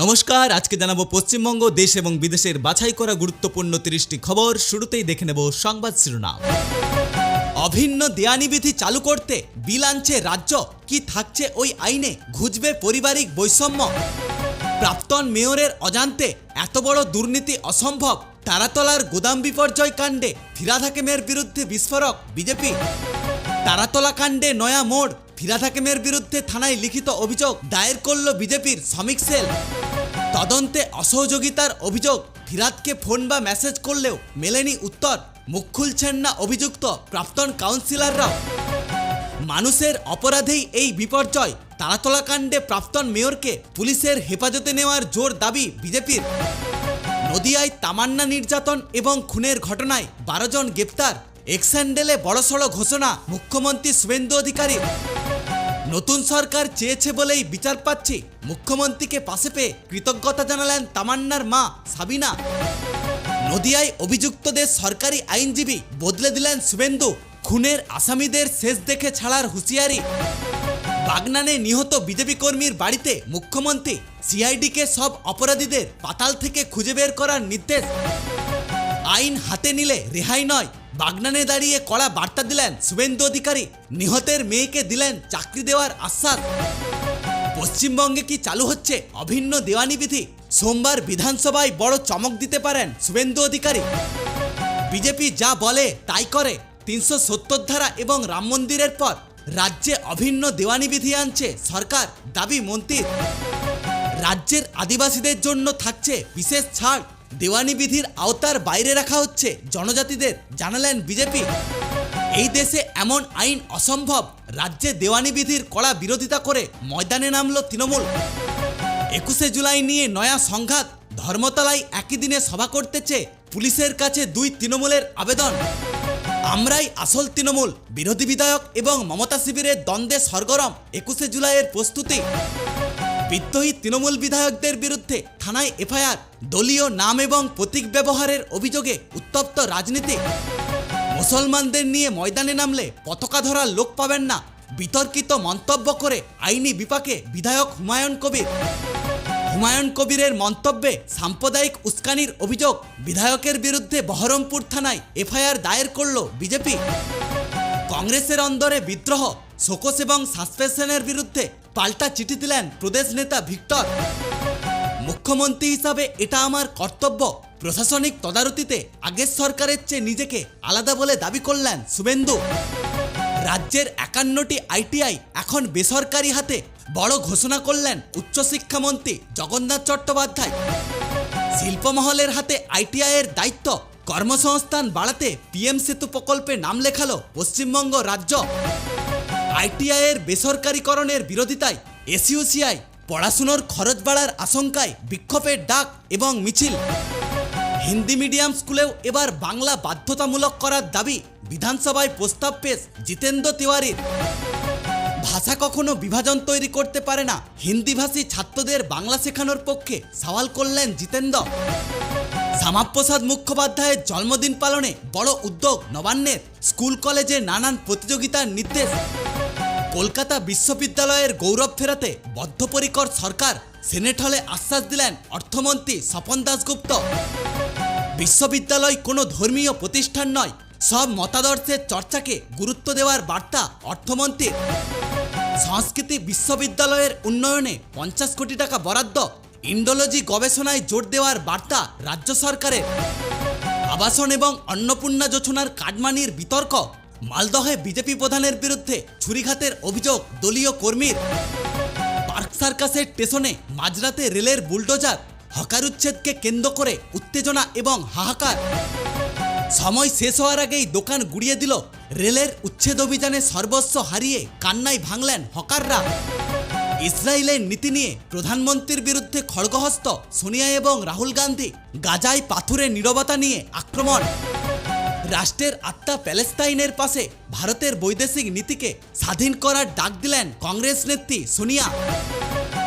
নমস্কার, আজকে জানাবো পশ্চিমবঙ্গ দেশ এবং বিদেশের বাছাই করা গুরুত্বপূর্ণ 30টি খবর। শুরুতেই দেখে নেব সংবাদ শিরোনাম। অভিন্ন দেয়ানিবিধি চালু করতে বিল আনছে রাজ্য, কি থাকছে ওই আইনে? ঘুচবে পারিবারিক বৈষম্য। প্রাক্তন মেয়রের অজান্তে এত বড় দুর্নীতি অসম্ভব। তারাতলার গোদাম বিপর্যয় কাণ্ডে ফিরহাদ হাকিমের বিরুদ্ধে বিস্ফোরক বিজেপি। তারাতলা কাণ্ডে নয়া মোড়, ফিরহাদ হাকিমের বিরুদ্ধে থানায় লিখিত অভিযোগ দায়ের করল বিজেপির শ্রমিক সেল। তদন্তে অসহযোগিতার অভিযোগ, ফিরহাদকে ফোন বা মেসেজ করলেও মেলেনি উত্তর। মুখ খুলছেন না অভিযুক্ত প্রাক্তন কাউন্সিলররাও। মানুষের অপরাধেই এই বিপর্যয়। তারাতলা কাণ্ডে প্রাক্তন মেয়রকে পুলিশের হেফাজতে নেওয়ার জোর দাবি বিজেপির। নদিয়ায় তামান্না নির্যাতন এবং খুনের ঘটনায় 12 জন গ্রেপ্তার। এক্সহ্যান্ডেলে বড়সড় ঘোষণা মুখ্যমন্ত্রী শুভেন্দু অধিকারী। নতুন সরকার চেয়েছে বলেই বিচার পাচ্ছি, মুখ্যমন্ত্রীকে পাশে পেয়ে কৃতজ্ঞতা জানালেন তামান্নার মা সাবিনা। নদিয়ায় অভিযুক্তদের সরকারি আইনজীবী বদলে দিলেন শুভেন্দু। খুনের আসামিদের শেষ দেখে ছাড়ার হুঁশিয়ারি। বাগনানে নিহত বিজেপি কর্মীর বাড়িতে মুখ্যমন্ত্রী। সিআইডিকে সব অপরাধীদের পাতাল থেকে খুঁজে বের করার নির্দেশ। আইন হাতে নিলে রেহাই নয়, বাগনানে দাঁড়িয়ে কড়া বার্তা দিলেন শুভেন্দু অধিকারী। নিহতের মেয়েকে দিলেন চাকরি দেওয়ার আশ্বাস। পশ্চিমবঙ্গে কি চালু হচ্ছে অভিন্ন দেওয়ানি বিধি? সোমবার বিধানসভায় বড় চমক দিতে পারেন শুভেন্দু অধিকারী। বিজেপি যা বলে তাই করে। 370 ধারা এবং রাম মন্দিরের পর রাজ্যে অভিন্ন দেওয়ানি বিধি আনছে সরকার, দাবি মন্ত্রীর। রাজ্যের আদিবাসীদের জন্য থাকছে বিশেষ ছাড়। দেওয়ানি বিধির আওতার বাইরে রাখা হচ্ছে জনজাতিদের, জানালেন বিজেপি। এই দেশে এমন আইন অসম্ভব। রাজ্যে দেওয়ানি বিধির কড়া বিরোধিতা করে ময়দানে নামল তৃণমূল। 21শে জুলাই নিয়ে নয়া সংঘাত। ধর্মতলায় একই দিনে সভা করতে চেয়ে পুলিশের কাছে 2 তৃণমূলের আবেদন। আমরাই আসল তৃণমূল, বিরোধী বিধায়ক এবং মমতা শিবিরের দ্বন্দ্বে সরগরম 21শে জুলাইয়ের প্রস্তুতি। বিদ্রোহী তৃণমূল বিধায়কদের বিরুদ্ধে থানায় এফআইআর। দলীয় নাম এবং প্রতীক ব্যবহারের অভিযোগে উত্তপ্ত রাজনীতি। মুসলমানদের নিয়ে ময়দানে নামলে পতাকা ধরার লোক পাবেন না, বিতর্কিত মন্তব্য করে আইনি বিপাকে বিধায়ক হুমায়ুন কবির। হুমায়ুন কবিরের মন্তব্যে সাম্প্রদায়িক উস্কানির অভিযোগ। বিধায়কের বিরুদ্ধে বহরমপুর থানায় এফআইআর দায়ের করল বিজেপি। কংগ্রেসের অন্দরে বিদ্রোহ, শোকস এবং সাসপেনশনের বিরুদ্ধে পাল্টা চিঠি দিলেন প্রদেশ নেতা ভিক্টর। মুখ্যমন্ত্রী হিসাবে এটা আমার কর্তব্য। প্রশাসনিক তদারকিতে আগের সরকারের চেয়ে নিজেকে আলাদা বলে দাবি করলেন শুভেন্দু। রাজ্যের 51টি আইটিআই এখন বেসরকারি হাতে, বড় ঘোষণা করলেন উচ্চশিক্ষামন্ত্রী জগন্নাথ চট্টোপাধ্যায়। শিল্পমহলের হাতে আইটিআইয়ের দায়িত্ব। কর্মসংস্থান বাড়াতে পিএম সেতু প্রকল্পে নাম লেখালো পশ্চিমবঙ্গ রাজ্য। আইটিআইয়ের বেসরকারীকরণের বিরোধিতায় এসইউসিআই। পড়াশুনোর খরচ বাড়ার আশঙ্কায় বিক্ষোভের ডাক এবং মিছিল। হিন্দি মিডিয়াম স্কুলেও এবার বাংলা বাধ্যতামূলক করার দাবি। বিধানসভায় প্রস্তাব পেশ জিতেন্দ্র তিওয়ারির। ভাষা কখনো বিভাজন তৈরি করতে পারে না, হিন্দিভাষী ছাত্রদের বাংলা শেখানোর পক্ষে সওয়াল করলেন জিতেন্দ্র। শ্যামাপ্রসাদ মুখোপাধ্যায়ের জন্মদিন পালনে বড় উদ্যোগ নবান্নের। স্কুল কলেজে নানান প্রতিযোগিতার নির্দেশ। কলকাতা বিশ্ববিদ্যালয়ের গৌরব ফেরাতে বদ্ধপরিকর সরকার। সেনেট হলে আশ্বাস দিলেন অর্থমন্ত্রী স্বপন দাশগুপ্ত। বিশ্ববিদ্যালয় কোনো ধর্মীয় প্রতিষ্ঠান নয়, সব মতাদর্শের চর্চাকে গুরুত্ব দেওয়ার বার্তা অর্থমন্ত্রীর। সংস্কৃতি বিশ্ববিদ্যালয়ের উন্নয়নে 50 কোটি টাকা বরাদ্দ। ইন্ডোলজি গবেষণায় জোর দেওয়ার বার্তা রাজ্য সরকারের। আবাসন এবং অন্নপূর্ণা যোজনার কাটমানির বিতর্ক। মালদহে বিজেপি প্রধানের বিরুদ্ধে ছুরিঘাতের অভিযোগ দলীয় কর্মীর। পার্ক সার্কাসের স্টেশনে মাঝরাতে রেলের বুলডোজার। হকার উচ্ছেদকে কেন্দ্র করে উত্তেজনা এবং হাহাকার। সময় শেষ হওয়ার আগেই দোকান গুড়িয়ে দিল। রেলের উচ্ছেদ অভিযানে সর্বস্ব হারিয়ে কান্নায় ভাঙলেন হকাররা। ইসরায়েলের নীতি নিয়ে প্রধানমন্ত্রীর বিরুদ্ধে খড়গহস্ত সোনিয়া এবং রাহুল গান্ধী। গাজায় পাথুরে নীরবতা নিয়ে আক্রমণ। রাষ্ট্রের আত্মা প্যালেস্তাইনের পাশে। ভারতের বৈদেশিক নীতিকে স্বাধীন করার ডাক দিলেন কংগ্রেস নেত্রী সোনিয়া।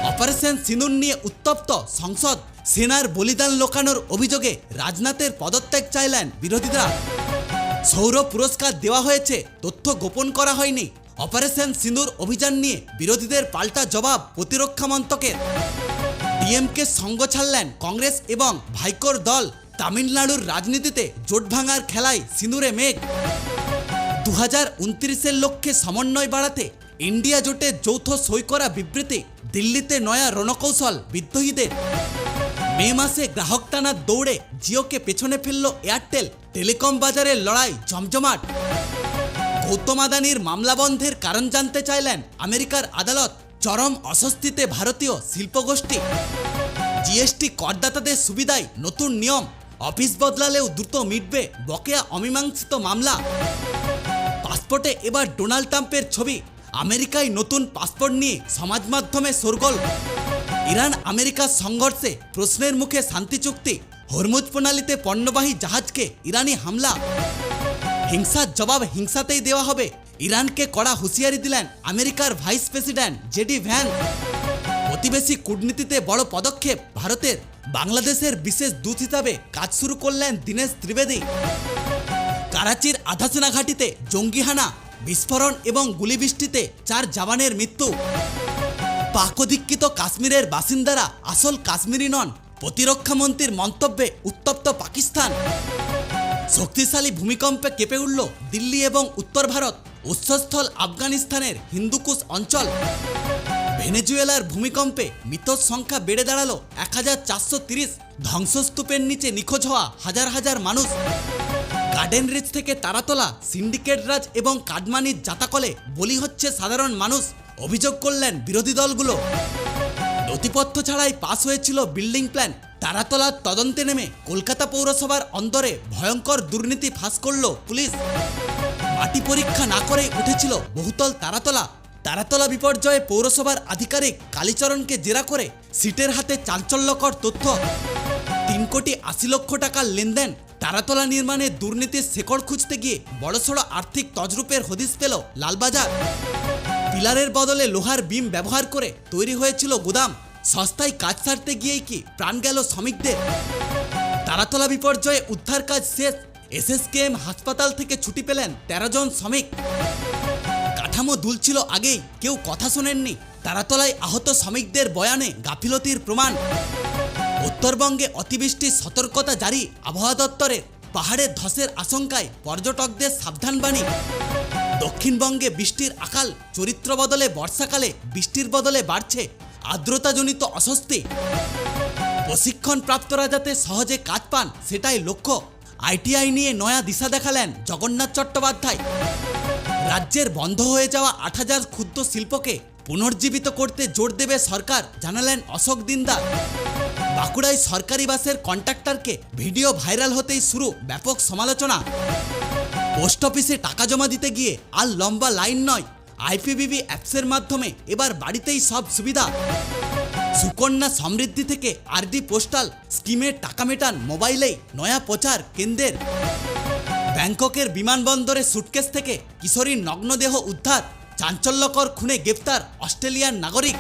অপারেশন সিঁদুর নিয়ে উত্তপ্ত সংসদ। সেনার বলিদান লোকানোর অভিযোগে রাজনাথের পদত্যাগ চাইলেন বিরোধীরা। সৌর পুরস্কার দেওয়া হয়েছে, তথ্য গোপন করা হয়নি। অপারেশন সিঁদুর অভিযান নিয়ে বিরোধীদের পাল্টা জবাব প্রতিরক্ষা মন্ত্রকের। ডিএমকে সঙ্গ ছাড়লেন কংগ্রেস এবং ভাইকোর দল। তামিলনাড়ুর রাজনীতিতে জোট ভাঙার খেলায় সিঁদুরে মেঘ। 2029-এর লক্ষ্যে সমন্বয় বাড়াতে ইন্ডিয়া জোটে যৌথ সই করা বিবৃতি। দিল্লিতে নয়া রণকৌশল বিদ্রোহীদের। মে মাসে গ্রাহক টানার দৌড়ে জিওকে পেছনে ফেলল এয়ারটেল। টেলিকম বাজারের লড়াই জমজমাট। গৌতম আদানির মামলা বন্ধের কারণ জানতে চাইলেন আমেরিকার আদালত। চরম অস্বস্তিতে ভারতীয় শিল্পগোষ্ঠী। জিএসটি করদাতাদের সুবিধায় নতুন নিয়ম। অফিস বদলালেও দ্রুত মিটবে বকেয়া অমীমাংসিত মামলা। পাসপোর্টে এবার ডোনাল্ড ট্রাম্পের ছবি। আমেরিকায় নতুন পাসপোর্ট নিয়ে সমাজ মাধ্যমে শোরগোল। ইরান আমেরিকার সংঘর্ষে প্রশ্নের মুখে শান্তি চুক্তি। হরমুজ প্রণালীতে পণ্যবাহী জাহাজকে ইরানি হামলা। হিংসার জবাব হিংসাতেই দেওয়া হবে, ইরানকে কড়া হুঁশিয়ারি দিলেন আমেরিকার ভাইস প্রেসিডেন্ট জেডি ভ্যান্স। প্রতিবেশী কূটনীতিতে বড় পদক্ষেপ ভারতের। বাংলাদেশের বিশেষ দূত হিসাবে কাজ শুরু করলেন দীনেশ ত্রিবেদী। করাচির আধাসেনা ঘাঁটিতে জঙ্গি হানা, বিস্ফোরণ এবং গুলিবৃষ্টিতে 4 জওয়ানের মৃত্যু। পাক অধিকৃত কাশ্মীরের বাসিন্দারা আসল কাশ্মীরি নন, প্রতিরক্ষামন্ত্রীর মন্তব্যে উত্তপ্ত পাকিস্তান। শক্তিশালী ভূমিকম্পে কেঁপে উঠল দিল্লি এবং উত্তর ভারত। উৎসস্থল আফগানিস্তানের হিন্দুকুশ অঞ্চল। ভেনেজুয়েলার ভূমিকম্পে মৃতের সংখ্যা বেড়ে দাঁড়ালো 1430। ধ্বংসস্তূপের নিচে নিখোঁজ হওয়া হাজার হাজার মানুষ। গার্ডেন রিচ থেকে তারাতলা, সিন্ডিকেট রাজ এবং কাটমানির জাতাকলে বলি হচ্ছে সাধারণ মানুষ। অভিযোগ করলেন বিরোধী দলগুলো। নথিপত্র ছাড়াই পাস হয়েছিল বিল্ডিং প্ল্যান। তারাতলার তদন্তে নেমে কলকাতা পৌরসভার অন্দরে ভয়ঙ্কর দুর্নীতি ফাঁস করল পুলিশ। মাটি পরীক্ষা না করেই উঠেছিল বহুতল তারাতলা। তারাতলা বিপর্যয়ে পৌরসভার আধিকারিক কালীচরণকে জেরা করে সিটের হাতে চাঞ্চল্যকর তথ্য। 3,80,00,000 টাকার লেনদেন। তারাতলা নির্মাণে দুর্নীতির শেকড় খুঁজতে গিয়ে বড়সড় আর্থিক তজরূপের হদিশ পেল লালবাজার। পিলারের বদলে লোহার বিম ব্যবহার করে তৈরি হয়েছিল গুদাম। সস্তায় কাজ সারতে গিয়েই কি প্রাণ গেল শ্রমিকদের। তারাতলা বিপর্যয়ে উদ্ধার কাজ শেষ। এসএসকেএম হাসপাতাল থেকে ছুটি পেলেন 13 জন শ্রমিক। কাঠামো দুলছিল আগেই, কেউ কথা শোনেননি। তারাতলায় আহত শ্রমিকদের বয়ানে গাফিলতির প্রমাণ। উত্তরবঙ্গে অতিবৃষ্টির সতর্কতা জারি আবহাওয়া দপ্তরের। পাহাড়ে ধসের আশঙ্কায় পর্যটকদের সাবধানবাণী। দক্ষিণবঙ্গে বৃষ্টির আকাল। চরিত্র বদলে বর্ষাকালে বৃষ্টির বদলে বাড়ছে আর্দ্রতাজনিত অস্বস্তি। প্রশিক্ষণপ্রাপ্তরা যাতে সহজে কাজ পান সেটাই লক্ষ্য। আইটিআই নিয়ে নয়া দিশা দেখালেন জগন্নাথ চট্টোপাধ্যায়। রাজ্যের বন্ধ হয়ে যাওয়া 8,000 ক্ষুদ্র শিল্পকে পুনর্জীবিত করতে জোর দেবে সরকার, জানালেন অশোক দিনদার। বাঁকুড়ায় সরকারি বাসের কন্ট্রাক্টরকে ভিডিও ভাইরাল হতেই শুরু ব্যাপক সমালোচনা। পোস্ট অফিসে টাকা জমা দিতে গিয়ে আর লম্বা লাইন নয়, আইপিবিবি অ্যাপসের মাধ্যমে এবার বাড়িতেই সব সুবিধা। সুকন্যা সমৃদ্ধি থেকে আরডি পোস্টাল স্কিমে টাকা মেটান মোবাইলেই, নয়া প্রচার কেন্দ্রের। ব্যাংককের বিমানবন্দরে সুটকেস থেকে কিশোরীর নগ্নদেহ উদ্ধার। চাঞ্চল্যকর খুনে গ্রেফতার অস্ট্রেলিয়ার নাগরিক।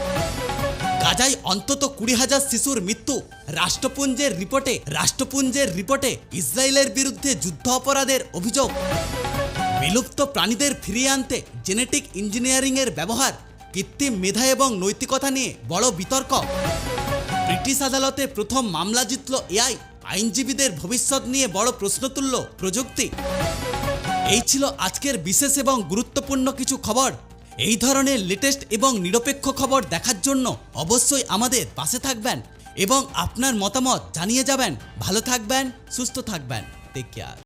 গাজায় অন্তত 20,000 শিশুর মৃত্যু। রাষ্ট্রপুঞ্জের রিপোর্টে ইসরায়েলের বিরুদ্ধে যুদ্ধ অপরাধের অভিযোগ। বিলুপ্ত প্রাণীদের ফিরিয়ে আনতে জেনেটিক ইঞ্জিনিয়ারিংয়ের ব্যবহার। কৃত্রিম মেধা এবং নৈতিকতা নিয়ে বড় বিতর্ক। ব্রিটিশ আদালতে প্রথম মামলা জিতল এআই। আইনজীবীদের ভবিষ্যৎ নিয়ে বড় প্রশ্ন তুলল প্রযুক্তি। এই ছিল আজকের বিশেষ এবং গুরুত্বপূর্ণ কিছু খবর। এই ধরনের লেটেস্ট এবং নিরপেক্ষ খবর দেখার জন্য অবশ্যই আমাদের পাশে থাকবেন এবং আপনার মতামত জানিয়ে যাবেন। ভালো থাকবেন, সুস্থ থাকবেন। Take care.